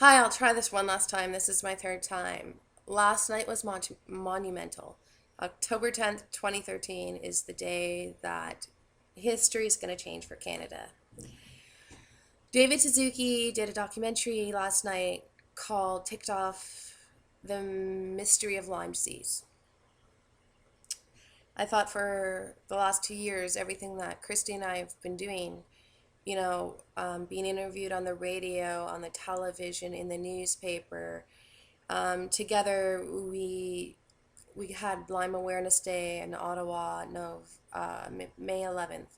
Hi, I'll try this one last time. This is my third time. Last night was monumental. October 10th, 2013 is the day that history is going to change for Canada. David Suzuki did a documentary last night called Ticked Off the Mystery of Lyme Disease. I thought for the last 2 years, everything that Christy and I have been doing, being interviewed on the radio, on the television, in the newspaper. Together, we had Lyme Awareness Day in Ottawa, no, May 11th,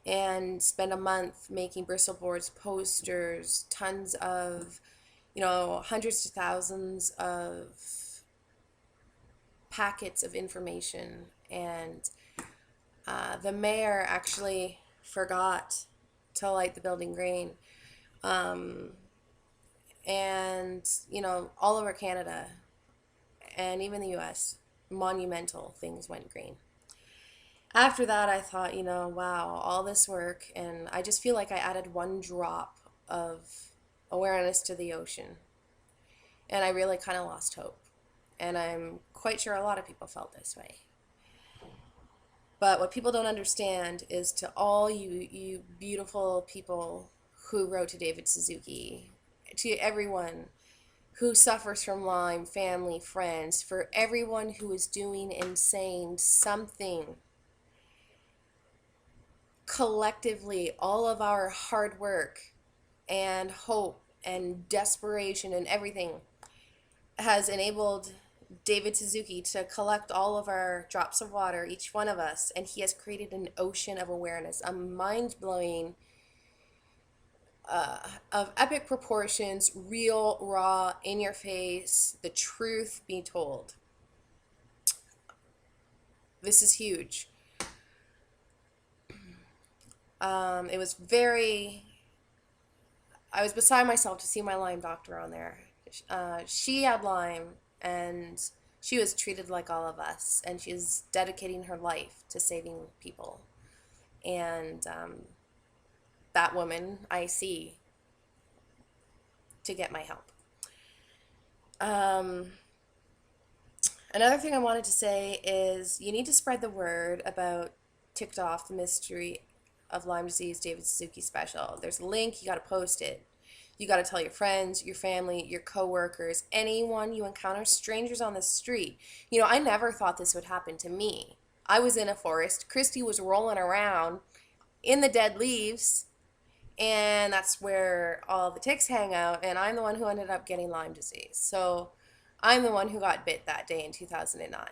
and spent a month making bristle boards, posters, tons of, hundreds to thousands of packets of information. And the mayor actually forgot to light the building green. Um, and all over Canada and even the US, monumental things went green. After that, I thought, wow, all this work, and I just feel like I added one drop of awareness to the ocean, and I really kind of lost hope. And I'm quite sure a lot of people felt this way. But what people don't understand is, to all you beautiful people who wrote to David Suzuki, to everyone who suffers from Lyme, family, friends, for everyone who is doing and saying something, collectively, all of our hard work and hope and desperation and everything has enabled David Suzuki to collect all of our drops of water, each one of us, and he has created an ocean of awareness, a mind-blowing, of epic proportions, real, raw, in your face, the truth be told. This is huge. It was very, I was beside myself to see my Lyme doctor on there. She had Lyme, and she was treated like all of us, and she is dedicating her life to saving people. And that woman I see to get my help. Um, Another thing I wanted to say is you need to spread the word about Ticked Off the Mystery of Lyme Disease David Suzuki special. There's a link, you got to post it. You got to tell your friends, your family, your coworkers, anyone you encounter, strangers on the street. I never thought this would happen to me. I was in a forest. Christy was rolling around in the dead leaves, and that's where all the ticks hang out, and I'm the one who ended up getting Lyme disease. So I'm the one who got bit that day in 2009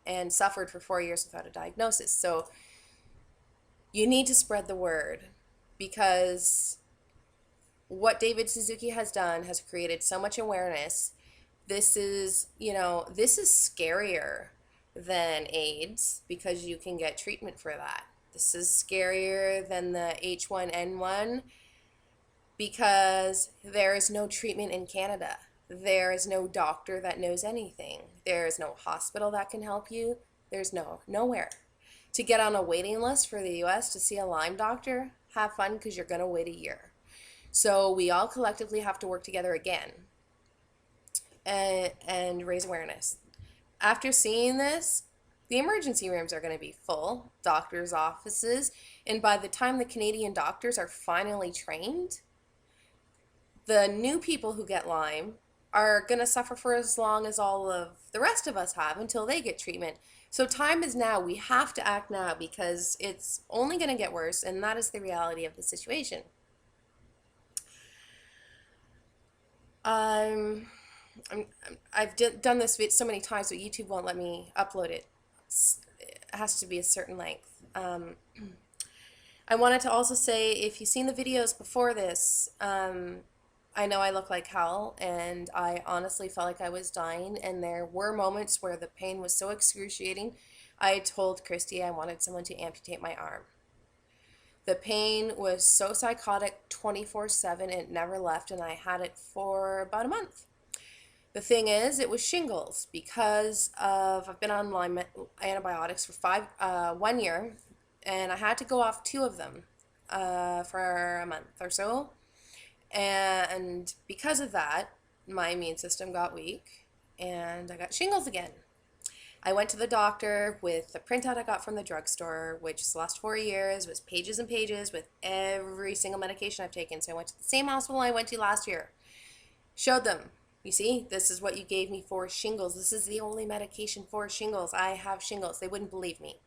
and suffered for 4 years without a diagnosis. So you need to spread the word, because what David Suzuki has done has created so much awareness. This is scarier than AIDS, because you can get treatment for that. This is scarier than the H1N1, because there is no treatment in Canada. There is no doctor that knows anything. There is no hospital that can help you. There's nowhere. To get on a waiting list for the US to see a Lyme doctor, have fun, because you're going to wait a year. So we all collectively have to work together again and raise awareness. After seeing this, the emergency rooms are going to be full, doctors' offices, and by the time the Canadian doctors are finally trained, the new people who get Lyme are going to suffer for as long as all of the rest of us have until they get treatment. So time is now. We have to act now, because it's only going to get worse, and that is the reality of the situation. Um, I've done this so many times, but YouTube won't let me upload it. It has to be a certain length. I wanted to also say, if you've seen the videos before this, I know I look like hell, and I honestly felt like I was dying, and there were moments where the pain was so excruciating, I told Christy I wanted someone to amputate my arm. The pain was so psychotic 24/7, it never left, and I had it for about a month. The thing is, it was shingles, because I've been on Lyme antibiotics for 1 year, and I had to go off 2 of them for a month or so. And because of that, my immune system got weak and I got shingles again. I went to the doctor with the printout I got from the drugstore, which has last 4 years, was pages and pages with every single medication I've taken. So I went to the same hospital I went to last year. Showed them, you see, this is what you gave me for shingles. This is the only medication for shingles. I have shingles. They wouldn't believe me.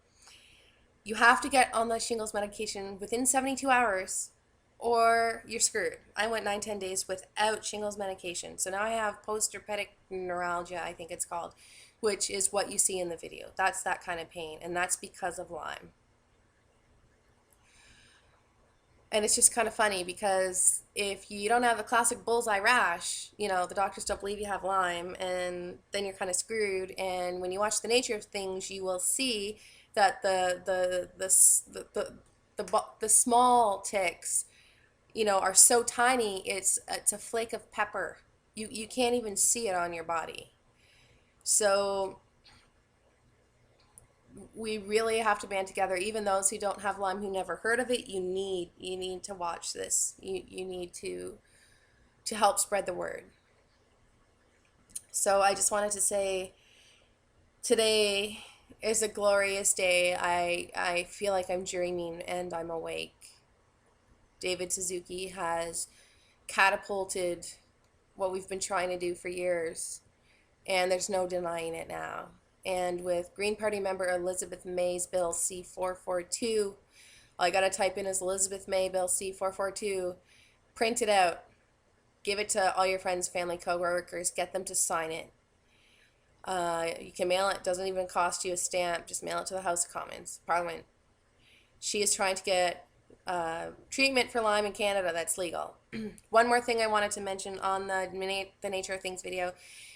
You have to get on the shingles medication within 72 hours or you're screwed. I went 9-10 days without shingles medication. So now I have post-herpetic neuralgia, I think it's called, which is what you see in the video. That's that kind of pain, and that's because of Lyme. And it's just kind of funny because if you don't have the classic bullseye rash, the doctors don't believe you have Lyme, and then you're kind of screwed. And when you watch The Nature of Things, you will see that the small ticks, are so tiny. It's a flake of pepper. You can't even see it on your body. So we really have to band together. Even those who don't have Lyme, who never heard of it, you need to watch this. You need to help spread the word. So I just wanted to say today is a glorious day. I feel like I'm dreaming and I'm awake. David Suzuki has catapulted what we've been trying to do for years, and there's no denying it now. And with Green Party member Elizabeth May's Bill C-442, all I gotta type in is Elizabeth May Bill C-442, print it out, give it to all your friends, family, coworkers, get them to sign it. You can mail it, doesn't even cost you a stamp, just mail it to the House of Commons, Parliament. She is trying to get treatment for Lyme in Canada that's legal. One more thing I wanted to mention on the Nature of Things video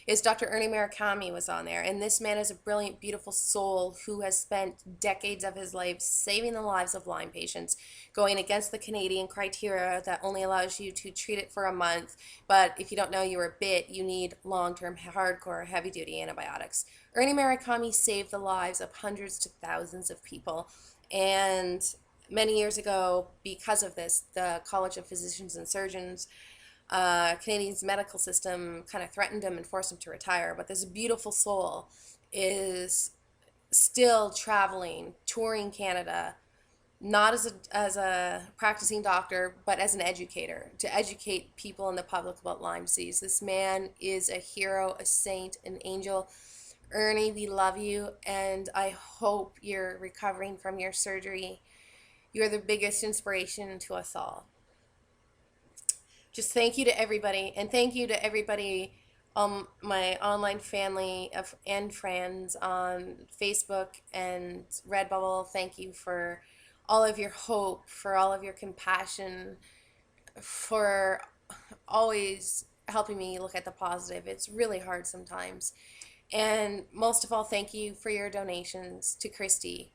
is Dr. Ernie Murakami was on there. And this man is a brilliant, beautiful soul who has spent decades of his life saving the lives of Lyme patients, going against the Canadian criteria that only allows you to treat it for a month. But if you don't know you were bit, you need long-term, hardcore, heavy-duty antibiotics. Ernie Murakami saved the lives of hundreds to thousands of people. And many years ago, because of this, the College of Physicians and Surgeons, Canadian's medical system kind of threatened him and forced him to retire. But this beautiful soul is still traveling, touring Canada, not as a practicing doctor, but as an educator, to educate people in the public about Lyme disease. This man is a hero, a saint, an angel. Ernie, we love you, and I hope you're recovering from your surgery. You're the biggest inspiration to us all. Just thank you to everybody, and thank you to everybody, my online family and friends on Facebook and Redbubble. Thank you for all of your hope, for all of your compassion, for always helping me look at the positive. It's really hard sometimes. And most of all, thank you for your donations to Christy.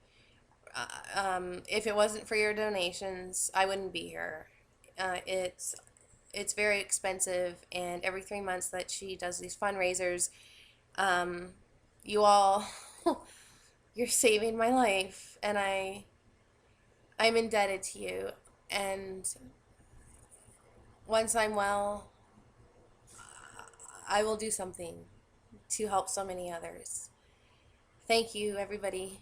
If it wasn't for your donations, I wouldn't be here. It's very expensive, and every 3 months that she does these fundraisers, you all, you're saving my life, and I'm indebted to you. And once I'm well, I will do something to help so many others. Thank you, everybody.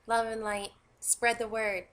Love and light. Spread the word.